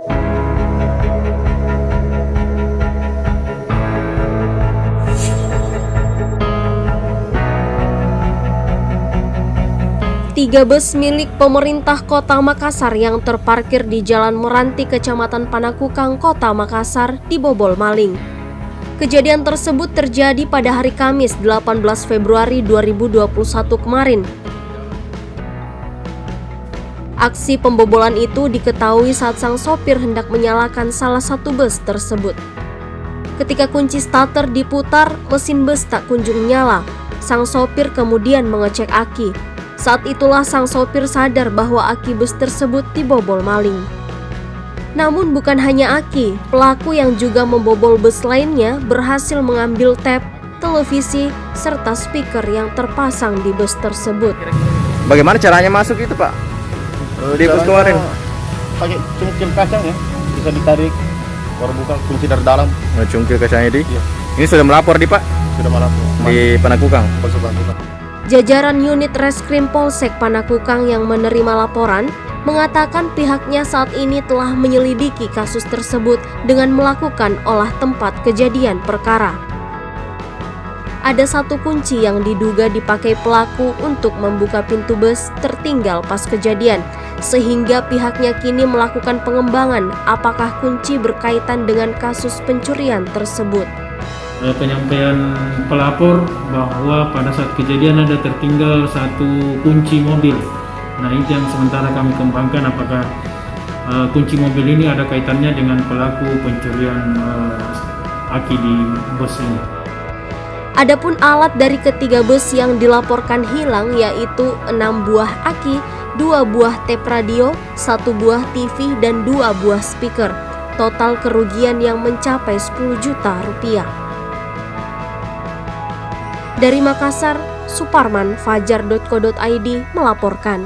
Tiga bus milik pemerintah Kota Makassar yang terparkir di Jalan Meranti, Kecamatan Panakukang, Kota Makassar, dibobol maling. Kejadian tersebut terjadi pada hari Kamis 18 Februari 2021 kemarin. Aksi pembobolan itu diketahui saat sang sopir hendak menyalakan salah satu bus tersebut. Ketika kunci starter diputar, mesin bus tak kunjung nyala. Sang sopir kemudian mengecek aki. Saat itulah sang sopir sadar bahwa aki bus tersebut dibobol maling. Namun bukan hanya aki, pelaku yang juga membobol bus lainnya berhasil mengambil tap, televisi, serta speaker yang terpasang di bus tersebut. Bagaimana caranya masuk itu, Pak? Di bus kemarin? Pakai cungkil kacang ya, bisa ditarik, baru buka kunci dari dalam. Cungkil kacangnya di? Iya. Ini sudah melapor di, Pak? Sudah melapor. Di Panakukang? Jajaran unit Reskrim Polsek Panakukang yang menerima laporan mengatakan pihaknya saat ini telah menyelidiki kasus tersebut dengan melakukan olah tempat kejadian perkara. Ada satu kunci yang diduga dipakai pelaku untuk membuka pintu bus tertinggal pas kejadian, sehingga pihaknya kini melakukan pengembangan apakah kunci berkaitan dengan kasus pencurian tersebut. Penyampaian pelapor bahwa pada saat kejadian ada tertinggal satu kunci mobil. Nah, itu yang sementara kami kembangkan apakah kunci mobil ini ada kaitannya dengan pelaku pencurian aki di bus ini. Adapun alat dari ketiga bus yang dilaporkan hilang yaitu 6 buah aki, 2 buah tape radio, 1 buah TV, dan 2 buah speaker. Total kerugian yang mencapai 10 juta rupiah. Dari Makassar, Suparman, Fajar.co.id melaporkan.